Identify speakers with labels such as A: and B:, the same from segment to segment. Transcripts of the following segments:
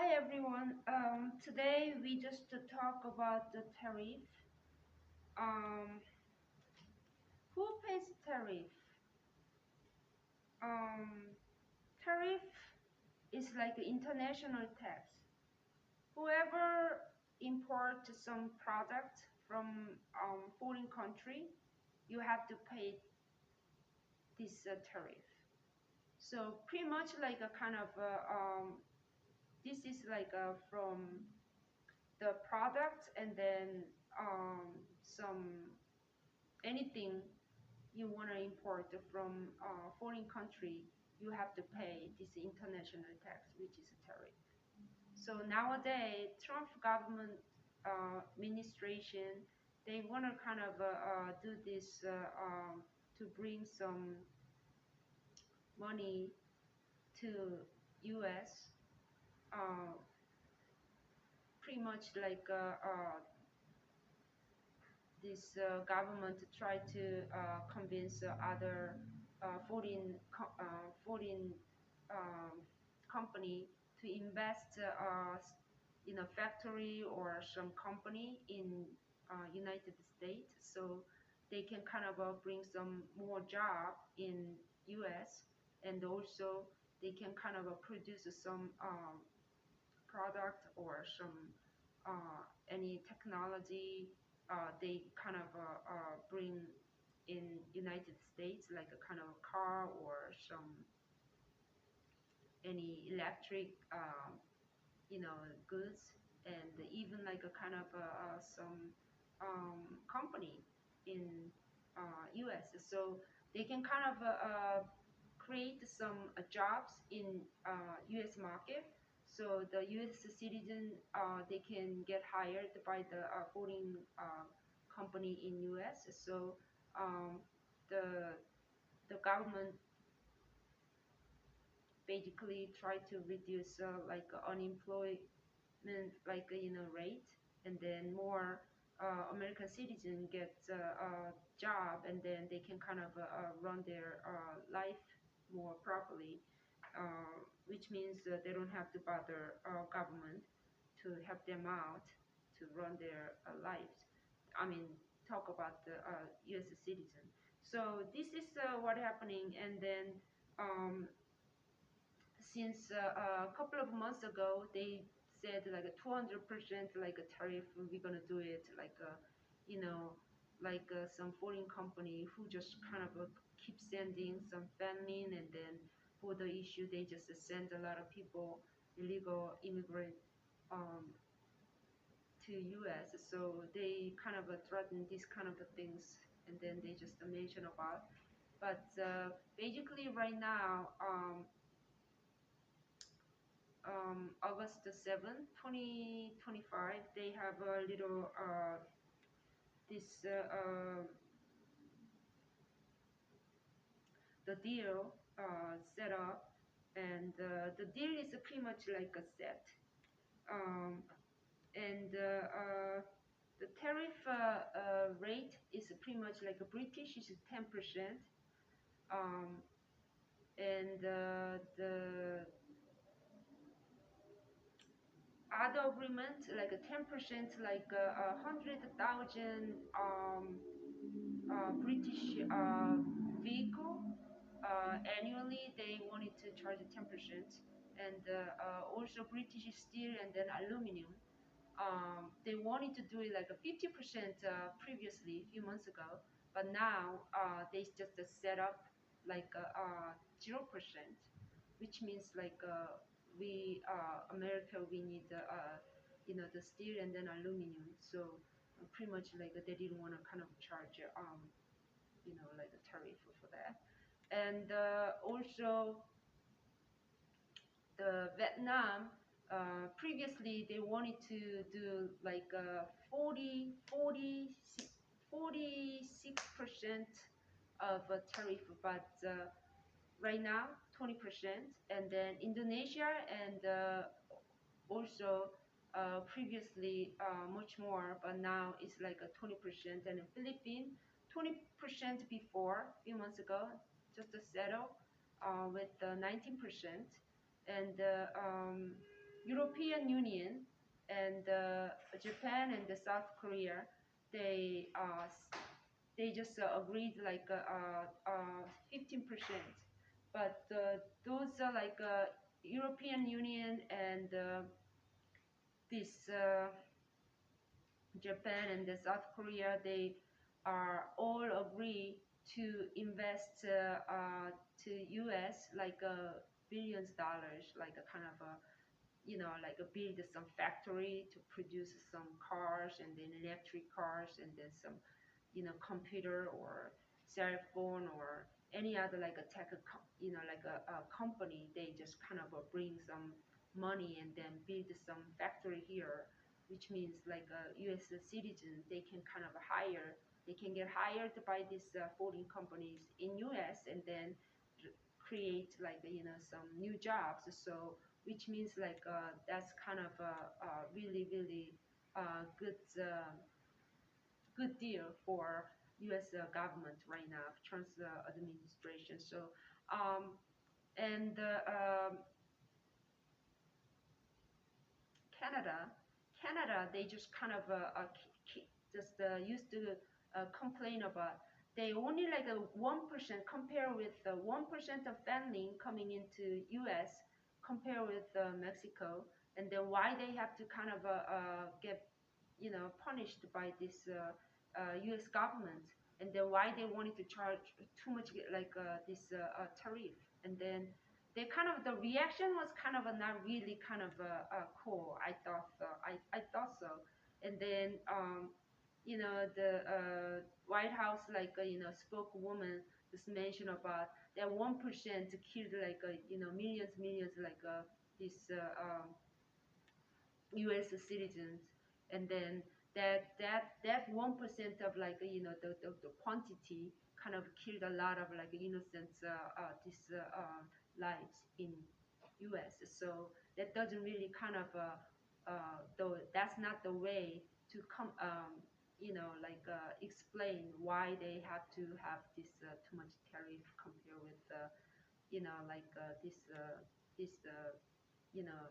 A: Hi everyone. Today we just to talk about the tariff. Um, who pays tariff? Um, Tariff is like an international tax. Whoever import some product from foreign country, you have to pay this tariff. So pretty much like a kind of this is like from the product and then some anything you want to import from a foreign country, you have to pay this international tax, which is a tariff. So nowadays, Trump government administration, they want to kind of do this to bring some money to U.S. Uh, Pretty much like this government try to convince other foreign company to invest in a factory or some company in United States, so they can kind of bring some more job in U.S. and also they can kind of produce some product or some any technology they kind of bring in United States, like a kind of car or some any electric goods, and even like a kind of some company in US, so they can kind of create some jobs in US market, so the US citizen they can get hired by the foreign company in US. So um, the the government basically try to reduce like unemployment like rate, and then more American citizens get a job, and then they can kind of run their life more properly, which means they don't have to bother government to help them out to run their lives. I mean, talk about the U.S. citizen. So this is what happening, and then um, since a couple of months ago, they said like a 200% like a tariff. We're gonna do it like you know, some foreign company who just kind of keep sending some famine, and then for the issue they just send a lot of people, illegal immigrant, um, to U.S. So they kind of threaten these kind of things, and then they just mention about. But basically, right now. August 7th, 2025, they have a little this the deal set up, and the deal is pretty much like a set, um, and the tariff rate is pretty much like a British is 10%, um, and the other agreement like a 10%, like 100,000 British vehicle annually, they wanted to charge 10%, and also British steel and then aluminum. They wanted to do it like a 50% previously, a few months ago, but now they just set up like 0%, which means like we America, we need the steel and then aluminum. So pretty much like they didn't want to kind of charge like a tariff for that. And also the Vietnam, previously they wanted to do like 46% of a tariff, but right now 20%, and then Indonesia, and also previously much more, but now it's like a 20%, and in Philippines 20% before a few months ago, just to settle with 19%, and European Union and Japan and the South Korea, they they just agreed like 15%, but those are like European Union and this Japan and the South Korea, they are all agree to invest to US like billions dollars, like a kind of a like a build some factory to produce some cars and then electric cars and then some computer or cell phone or any other like a tech like a company. They just kind of bring some money and then build some factory here, which means like a US citizen, they can kind of hire, they can get hired by these foreign companies in US and then create like some new jobs. So which means like that's kind of a really really good good deal for U.S. Government right now, Trump's administration. So and Canada, Canada, they just kind of just used to complain about they only like a 1% compare with 1% of funding coming into U.S. compare with Mexico, and then why they have to kind of get punished by this U.S. government, and then why they wanted to charge too much like this tariff, and then they kind of the reaction was kind of not really kind of cool. I thought so. I thought so, and then the White House like spokeswoman just mentioned about that 1% killed like millions like this U.S. citizens, and then that 1% of like the quantity kind of killed a lot of like innocent this lives in U.S. So that doesn't really kind of though that's not the way to come like explain why they have to have this too much tariff compared with like this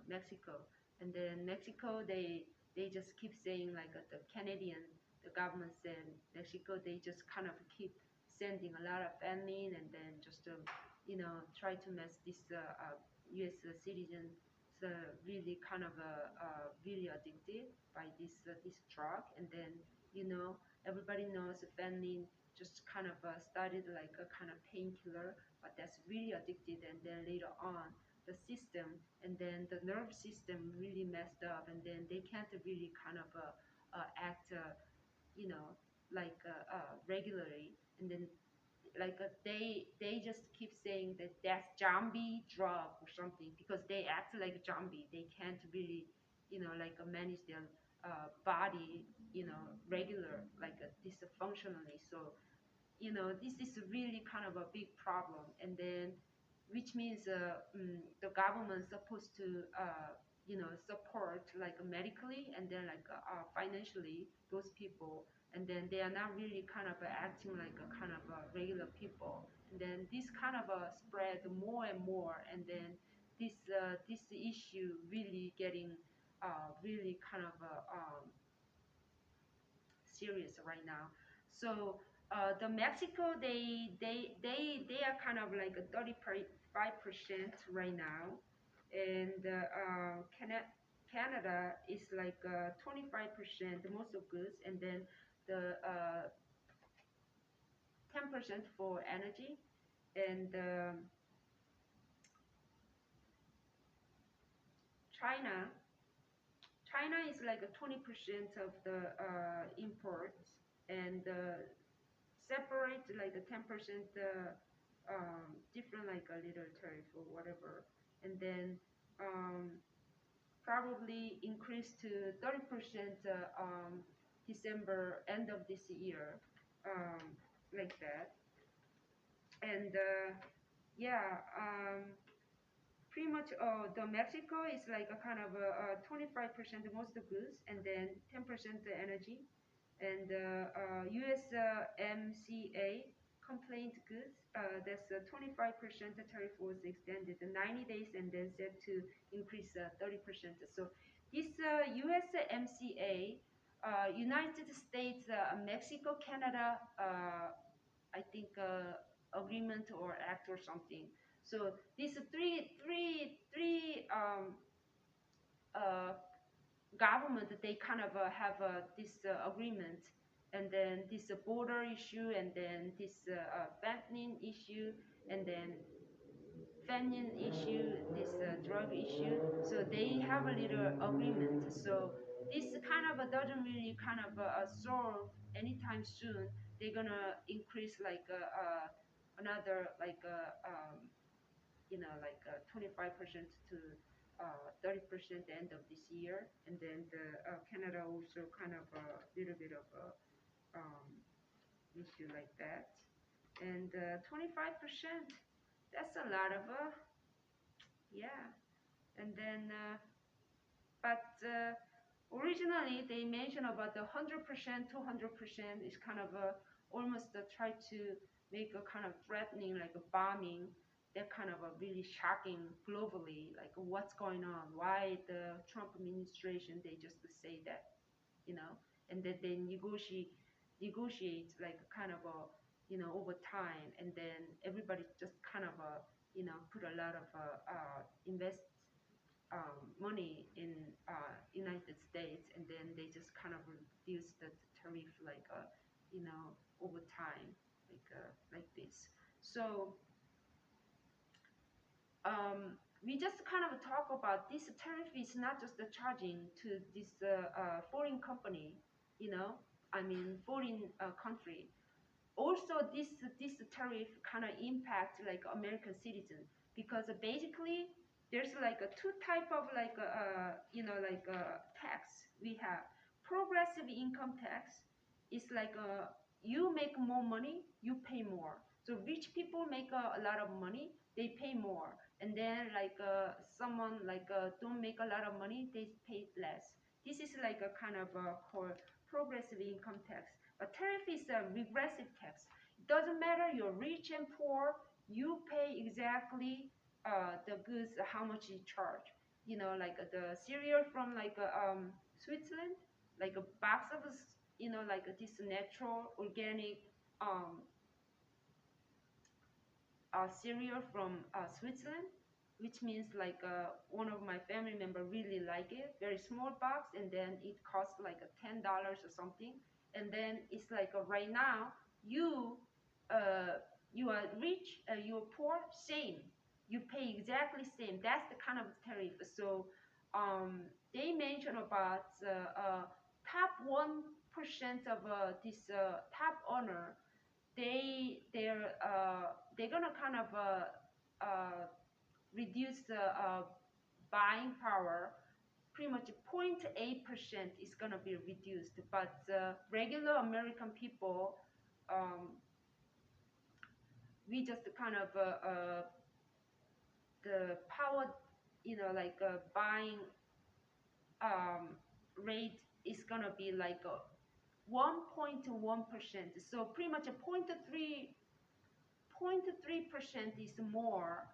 A: Mexico. And then Mexico, they just keep saying like the Canadian, the government said Mexico, they just kind of keep sending a lot of funding and then just try to mess this U.S. citizen really kind of really addicted by this drug, and then everybody knows fentanyl just kind of started like a kind of painkiller, but that's really addicted, and then later on the system and then the nerve system really messed up, and then they can't really kind of act you know regularly, and then like they just keep saying that that's zombie drug or something because they act like a zombie. They can't really like manage their body regular like this functionally. So this is really kind of a big problem, and then which means the government supposed to support like medically and then like financially those people, and then they are not really kind of acting like a kind of regular people, and then this kind of spread more and more, and then this issue really getting really kind of serious right now. So the Mexico, they are kind of like a 35% right now, and Canada is like 25% most of goods, and then the 10% for energy, and China. China is like a 20% of the imports, and separate like the 10% different like a little tariff or whatever, and then probably increase to 30% December end of this year, like that, and yeah. Pretty much the Mexico is like a kind of 25% most of goods, and then 10% the energy, and USMCA complaint goods, that's 25% tariff was extended to 90 days and then set to increase 30%. So this USMCA, United States, Mexico, Canada, I think agreement or act or something. So these three uh, government, they kind of have this agreement, and then this border issue, and then this fentanyl issue, and then fentanyl issue, this drug issue. So they have a little agreement. So this kind of doesn't really kind of solve anytime soon. They're gonna increase like another like 25% to 30% end of this year, and then the Canada also kind of a little bit of a um, issue like that, and 25%. That's a lot of yeah, and then but originally they mentioned about the 100%, 200% is kind of a almost try to make a kind of threatening like a bombing. That kind of a really shocking globally, like what's going on? Why the Trump administration they just say that, you know, and then they negotiate like kind of a over time, and then everybody just kind of put a lot of invest money in United States, and then they just kind of reduce the tariff like over time, like this. So we just kind of talk about this tariff is not just the charging to this foreign company, I mean foreign country. Also this tariff kind of impact like American citizen, because basically there's like a two type of like tax we have. Progressive income tax is like you make more money, you pay more. So rich people make a lot of money, they pay more, and then like someone like don't make a lot of money, they pay less. This is like a kind of called progressive income tax. But tariff is a regressive tax. It doesn't matter you're rich and poor, you pay exactly the goods how much you charge. Like the cereal from like Switzerland, like a box of like this natural organic um, cereal from Switzerland, which means like one of my family member really like it. Very small box, and then it costs like $10 or something. And then it's like right now uh, you are rich, you're poor, same. You pay exactly same. That's the kind of tariff. So they mention about top 1% of this top owner, they're gonna kind of reduce the buying power. Pretty much 0.8% is gonna be reduced, but regular American people, um, we just kind of the power, like buying rate is gonna be like 1.1%. So pretty much a 0.3% is more,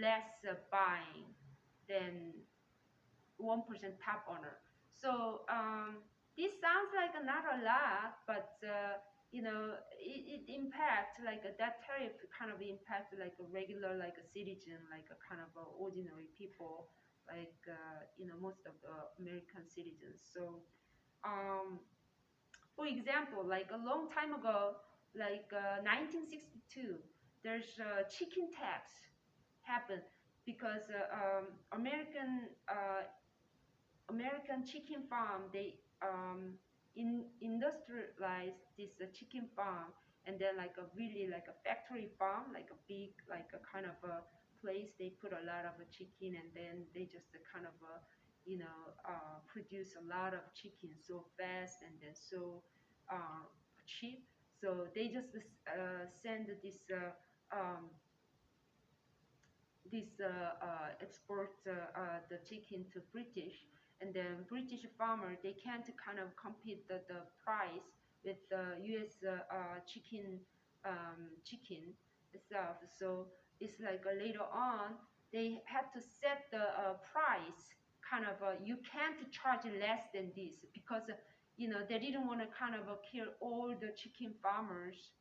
A: less buying than 1% top owner. So this sounds like not a lot, but it impacts like that tariff kind of impact like a regular like a citizen, like a kind of ordinary people, like most of the American citizens. So um, for example, like a long time ago, like 1962, there's a chicken tax happened because American chicken farm, they industrialized this chicken farm, and then like a really like a factory farm, like a big like a kind of a place they put a lot of chicken, and then they just kind of produce a lot of chicken so fast and then so cheap. So they just send this export the chicken to British, and then British farmer they can't kind of compete the price with U.S. Chicken itself. So it's like later on they had to set the price kind of you can't charge less than this because they didn't want to kind of kill all the chicken farmers,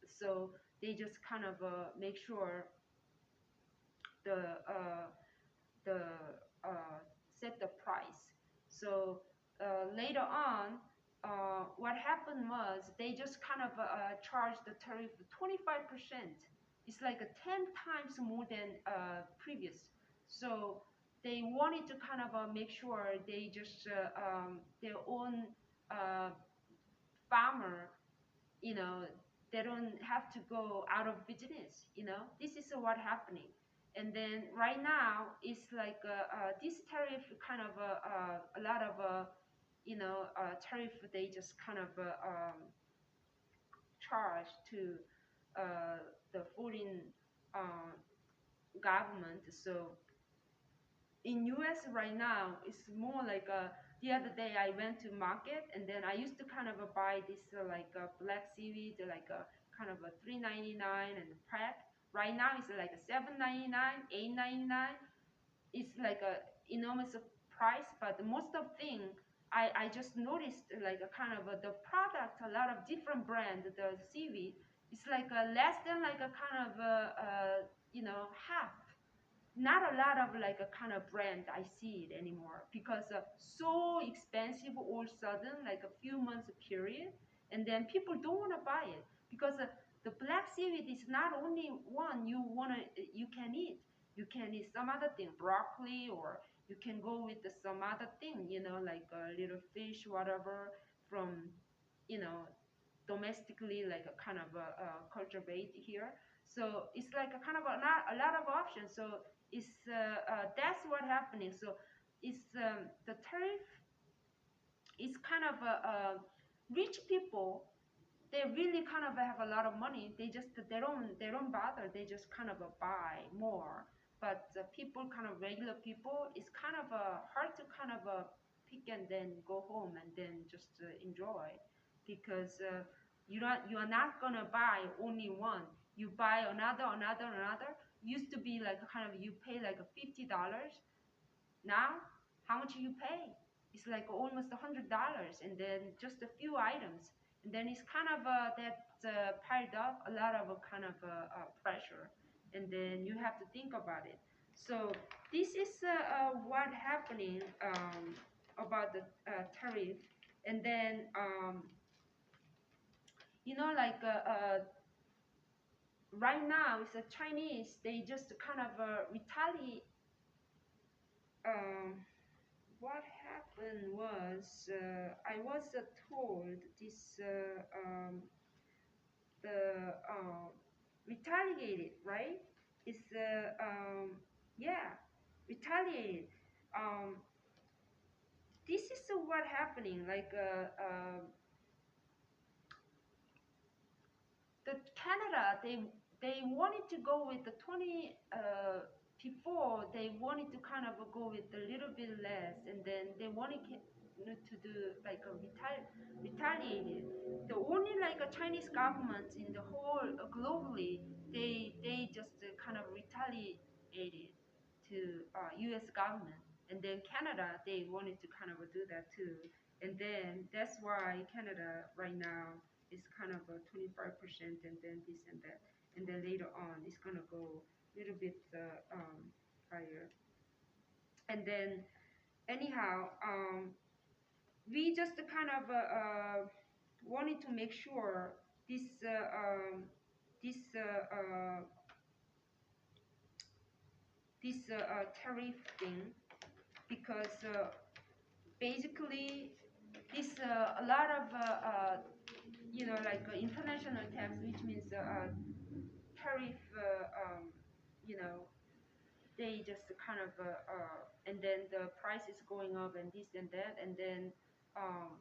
A: so they just kind of make sure the uh, the uh, set the price. So later on, what happened was they just kind of charged the tariff 25%. It's like 10 times more than previous. So they wanted to kind of make sure they just their own uh, farmer, you know, they don't have to go out of business. This is what happening. And then right now it's like this tariff kind of a lot of tariff they just kind of charge to the foreign uh, government. So in US right now, it's more like the other day I went to market and then I used to kind of buy this like black seaweed, like a kind of a 3.99 and a pack. Right now it's like a 7.99, 8.99. It's like a enormous price, but most of thing I just noticed like a kind of the product, a lot of different brand, the seaweed, it's like less than like a kind of half, not a lot of like a kind of brand I see it anymore because so expensive all of a sudden, like a few months period, and then people don't want to buy it because the black seaweed is not only one you can eat. You can eat some other thing, broccoli, or you can go with some other thing, like a little fish, whatever, from you know domestically, like a kind of a cultivate here. So it's like a kind of not a lot of options. So it's that's what happening. So it's the tariff is kind of rich people. They really kind of have a lot of money. They don't bother. They just kind of buy more. But people, kind of regular people, it's kind of hard to kind of pick and then go home and then just enjoy, because you are not gonna buy only one. You buy another. Used to be like kind of you pay like $50. Now, how much you pay? It's like almost $100, and then just a few items, and then it's kind of that piled up a lot of kind of pressure, and then you have to think about it. So this is what happening about the tariff, and then like right now it's a Chinese. They just kind of retaliate. Um, what happened was I was told this the retaliated, right? It's yeah, retaliated. Um, this is what happening. Like the Canada, they wanted to go with the 20 before. They wanted to kind of go with a little bit less, and then they wanted to do like a retaliated. The only like a Chinese government in the whole globally, they just kind of retaliated to U.S. government, and then Canada they wanted to kind of do that too, and then that's why Canada right now is kind of a 25%, and then this and that, and then later on it's gonna go a little bit higher, and then anyhow, we just kind of wanted to make sure this this uh, uh, this tariff thing, because basically this a lot of like international tax, which means tariff, you know, they just kind of, and then the price is going up and this and that, and then um,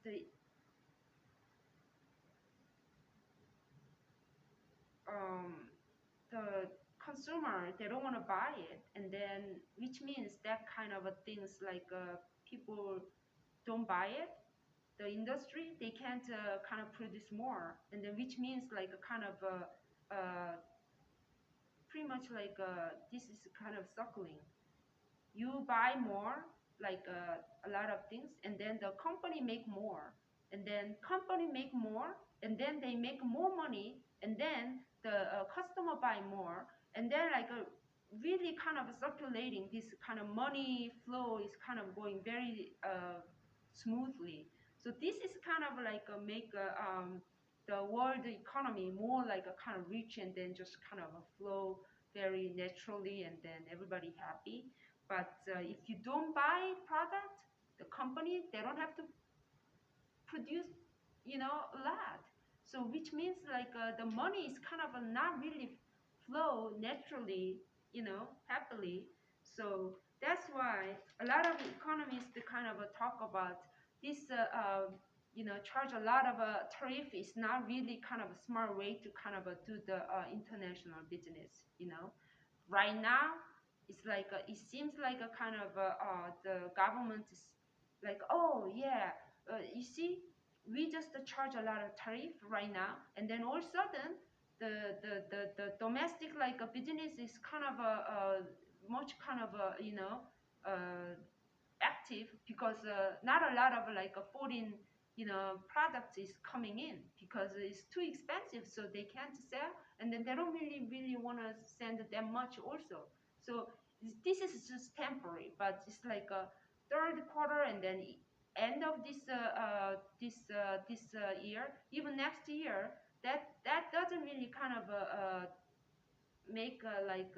A: the um, the consumer, they don't want to buy it, and then which means that kind of things like people don't buy it, the industry, they can't kind of produce more, and then which means like a kind of pretty much like this is kind of suckling. You buy more, like a lot of things, and then the company make more, and then company make more, and then they make more money, and then the customer buy more, and then like really kind of circulating. This kind of money flow is kind of going very smoothly. So this is kind of like make the world economy more like a kind of rich, and then just kind of a flow very naturally, and then everybody happy. But if you don't buy product, the company, they don't have to produce, a lot. So which means like the money is kind of not really flow naturally, happily. So that's why a lot of economists kind of talk about this. Charge a lot of tariff is not really kind of a smart way to kind of do the international business. Right now it's like it seems like a kind of the government is like, oh yeah, you see, we just charge a lot of tariff right now, and then all of a sudden the domestic like a business is kind of a much kind of a uh, active, because not a lot of like a foreign products is coming in because it's too expensive, so they can't sell, and then they don't really want to send that much also. So this is just temporary, but it's like a third quarter, and then end of this year, even next year, that doesn't really kind of make like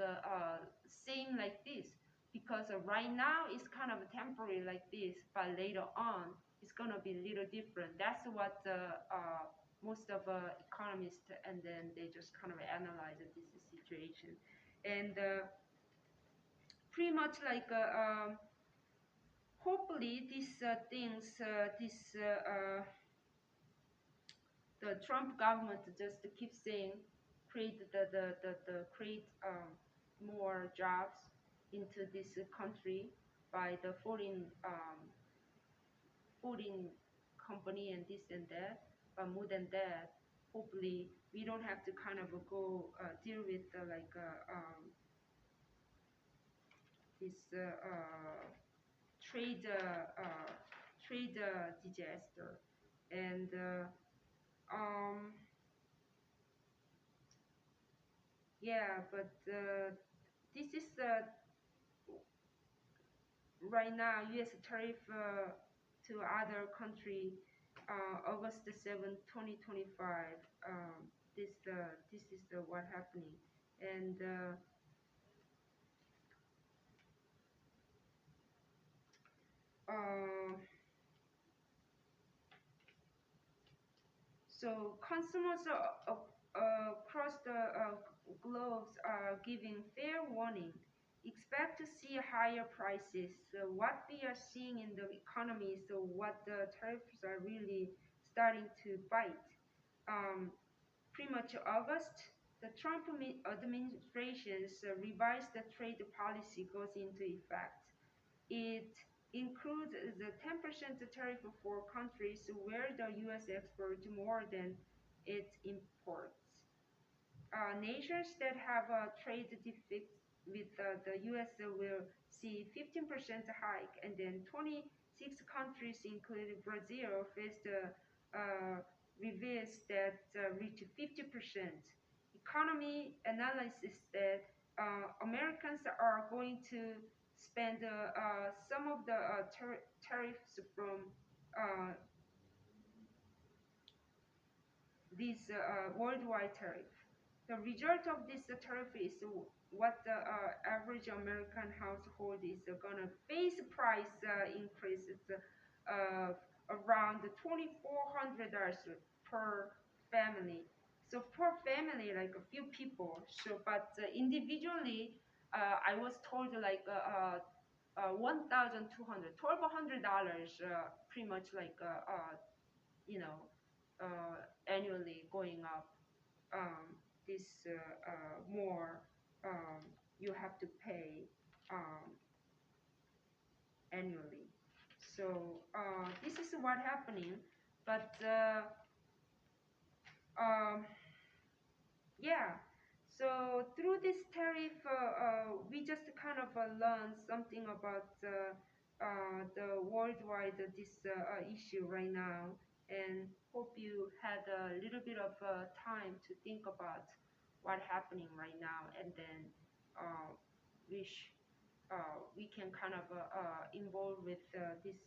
A: same like this, because right now it's kind of temporary like this, but later on it's gonna be a little different. That's what most of economists, and then they just kind of analyze this situation, and pretty much like hopefully these things, the Trump government just keeps saying create the create more jobs into this country by the foreign company and this and that. But more than that, hopefully we don't have to kind of go deal with like this trade trade disaster, and yeah, but this is right now U.S. tariff to other country, August 7th, 2025. This is what happening, and uh, so consumers across the globes are giving fair warning. Expect to see higher prices. So what we are seeing in the economy, so what the tariffs are really starting to bite. Um, Pretty much August, the Trump administration's revised the trade policy goes into effect. It includes the 10% tariff for countries where the U.S. exports more than it imports. Nations that have a trade deficit with the U.S. will see 15% hike, and then 26 countries, including Brazil, face the reverse that reach 50%. Economy analysis that Americans are going to spend some of the tariffs from uh, this worldwide tariff. The result of this tariff is what the average American household is gonna face price increases around $2,400 per family. So per family, like a few people. So, but individually, I was told like 1,200, $1,200, pretty much like you know, annually going up. This more you have to pay um, annually. So this is what happening, but yeah. So through this tariff, we just kind of learned something about the worldwide this issue right now, and hope you had a little bit of time to think about what happening right now, and then wish we can kind of involve with this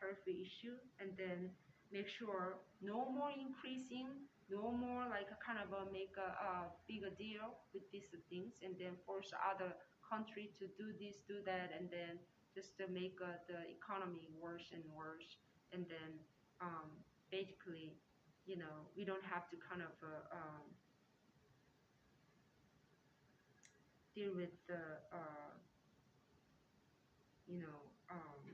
A: tariff issue, and then make sure no more increasing, no more like a kind of make a bigger deal with these things, and then force other country to do this, do that, and then just to make the economy worse and worse, and then um, basically, we don't have to kind of deal with the you know um,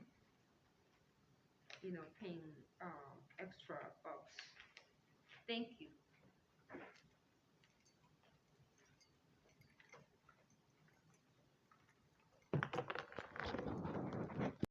A: paying extra bucks. Thank you.